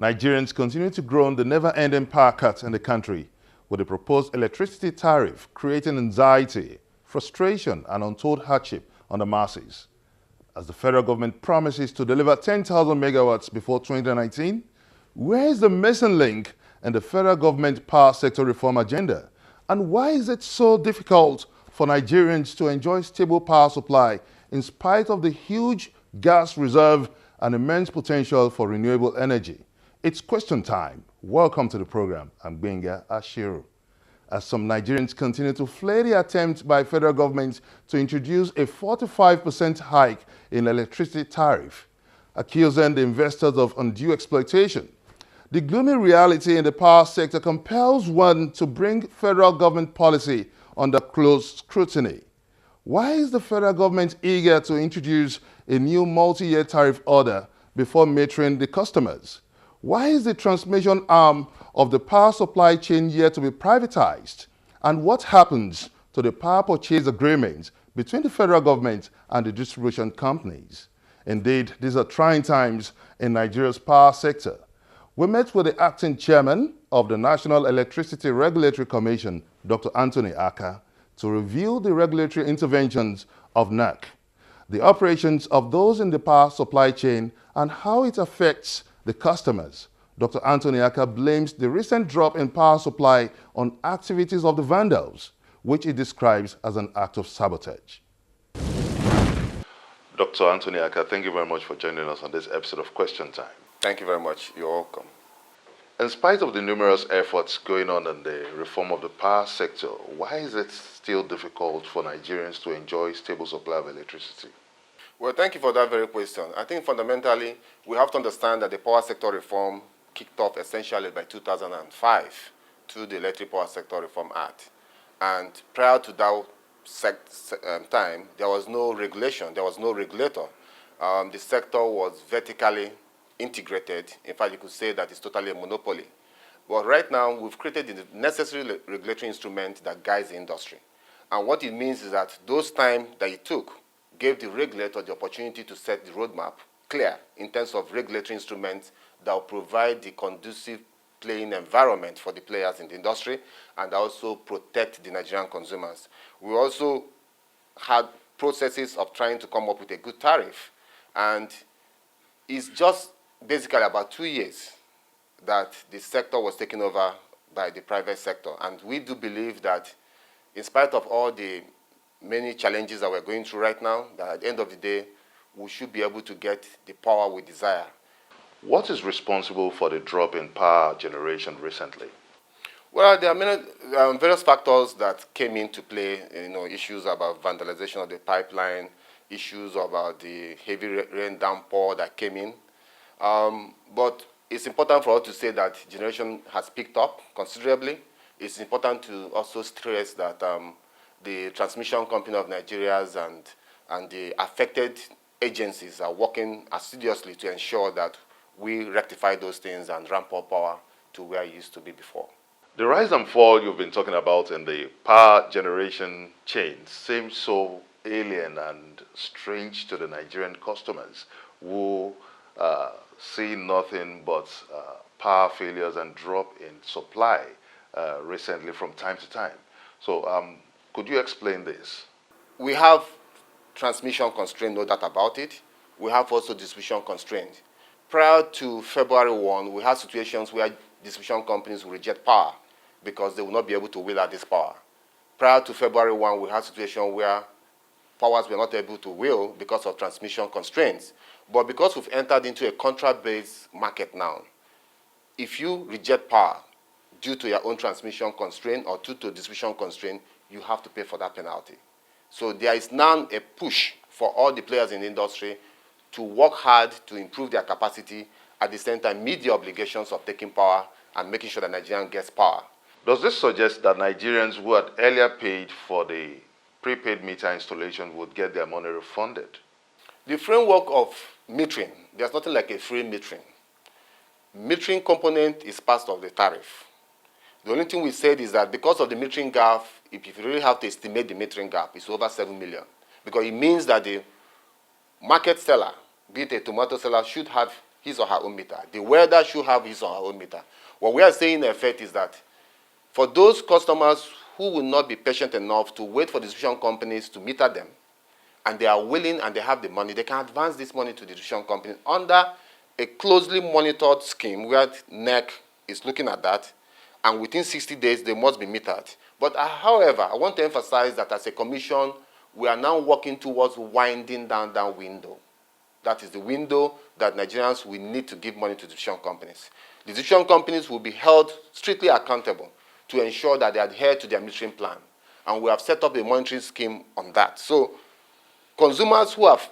Nigerians continue to groan the never-ending power cuts in the country, with the proposed electricity tariff creating anxiety, frustration, and untold hardship on the masses. As the federal government promises to deliver 10,000 megawatts before 2019, where is the missing link in the federal government power sector reform agenda? And why is it so difficult for Nigerians to enjoy stable power supply in spite of the huge gas reserve and immense potential for renewable energy? It's question time. Welcome to the program. I'm Benga Ashiru. As some Nigerians continue to flay the attempt by federal government to introduce a 45% hike in electricity tariff, accusing the investors of undue exploitation, the gloomy reality in the power sector compels one to bring federal government policy under close scrutiny. Why is the federal government eager to introduce a new multi-year tariff order before metering the customers? Why is the transmission arm of the power supply chain yet to be privatized? And what happens to the power purchase agreements between the federal government and the distribution companies? Indeed, these are trying times in Nigeria's power sector. We met with the acting chairman of the National Electricity Regulatory Commission, Dr. Anthony Akah, to review the regulatory interventions of NERC, the operations of those in the power supply chain, and how it affects the customers. Dr. Anthony Akah blames the recent drop in power supply on activities of the vandals, which he describes as an act of sabotage. Dr. Anthony Akah, thank you very much for joining us on this episode of Question Time. Thank you very much. You're welcome. In spite of the numerous efforts going on in the reform of the power sector, why is it still difficult for Nigerians to enjoy stable supply of electricity? Well, thank you for that very question. I think fundamentally, we have to understand that the power sector reform kicked off essentially by 2005 through the Electric Power Sector Reform Act. And prior to that time, there was no regulation, there was no regulator. The sector was vertically integrated. In fact, you could say that it's totally a monopoly. But right now, we've created the necessary regulatory instrument that guides the industry. And what it means is that those time that it took gave the regulator the opportunity to set the roadmap clear in terms of regulatory instruments that will provide the conducive playing environment for the players in the industry and also protect the Nigerian consumers. We also had processes of trying to come up with a good tariff. And it's just basically about 2 years that the sector was taken over by the private sector. And we do believe that in spite of all the many challenges that we're going through right now, that at the end of the day, we should be able to get the power we desire. What is responsible for the drop in power generation recently? Well, there are many various factors that came into play, issues about vandalization of the pipeline, issues about the heavy rain downpour that came in. But it's important for us to say that generation has picked up considerably. It's important to also stress that the transmission company of Nigeria and the affected agencies are working assiduously to ensure that we rectify those things and ramp up power to where it used to be before. The rise and fall you've been talking about in the power generation chain seems so alien and strange to the Nigerian customers who see nothing but power failures and drop in supply recently from time to time. So could you explain this? We have transmission constraint, no doubt about it. We have also distribution constraint. Prior to February 1, we had situations where distribution companies will reject power because they will not be able to wheel out this power. Prior to February 1, we had situations where powers were not able to wheel because of transmission constraints. But because we've entered into a contract-based market now, if you reject power due to your own transmission constraint or due to distribution constraint, you have to pay for that penalty. So there is now a push for all the players in the industry to work hard to improve their capacity, at the same time meet the obligations of taking power and making sure that Nigerian gets power. Does this suggest that Nigerians who had earlier paid for the prepaid meter installation would get their money refunded? The framework of metering, there's nothing like a free metering. Metering component is part of the tariff. The only thing we said is that because of the metering gap, if you really have to estimate the metering gap, it's over 7 million. Because it means that the market seller, be it a tomato seller, should have his or her own meter. The welder should have his or her own meter. What we are saying in effect is that for those customers who will not be patient enough to wait for distribution companies to meter them, and they are willing and they have the money, they can advance this money to the distribution company under a closely monitored scheme where NERC is looking at that, and within 60 days they must be metered. But however, I want to emphasize that as a commission, we are now working towards winding down that window. That is the window that Nigerians will need to give money to distribution companies. The distribution companies will be held strictly accountable to ensure that they adhere to their metering plan. And we have set up a monitoring scheme on that. So consumers who have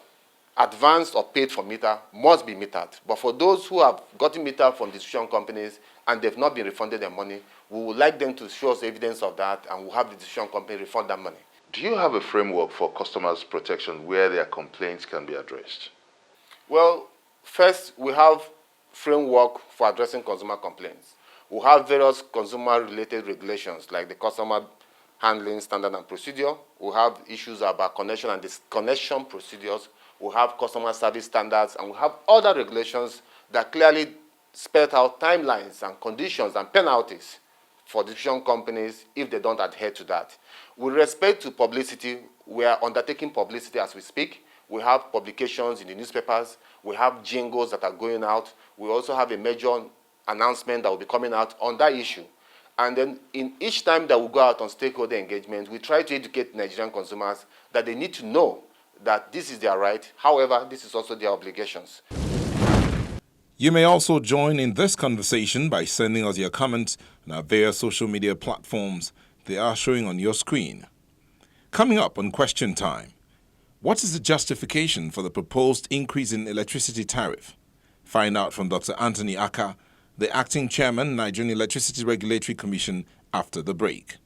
advanced or paid for meter must be metered. But for those who have gotten meter from distribution companies and they've not been refunded their money, we would like them to show us evidence of that, and we'll have the distribution company refund that money. Do you have a framework for customers' protection where their complaints can be addressed? Well, first, we have framework for addressing consumer complaints. We have various consumer-related regulations like the Customer Handling Standard and Procedure. We have issues about connection and disconnection procedures. We have customer service standards, and we have other regulations that clearly spell out timelines and conditions and penalties for distribution companies if they don't adhere to that. With respect to publicity, we are undertaking publicity as we speak. We have publications in the newspapers. We have jingles that are going out. We also have a major announcement that will be coming out on that issue. And then in each time that we go out on stakeholder engagement, we try to educate Nigerian consumers that they need to know that this is their right. However, this is also their obligations. You may also join in this conversation by sending us your comments on our various social media platforms. They are showing on your screen. Coming up on Question Time, what is the justification for the proposed increase in electricity tariff? Find out from Dr. Anthony Akah, the acting chairman, Nigerian Electricity Regulatory Commission, after the break.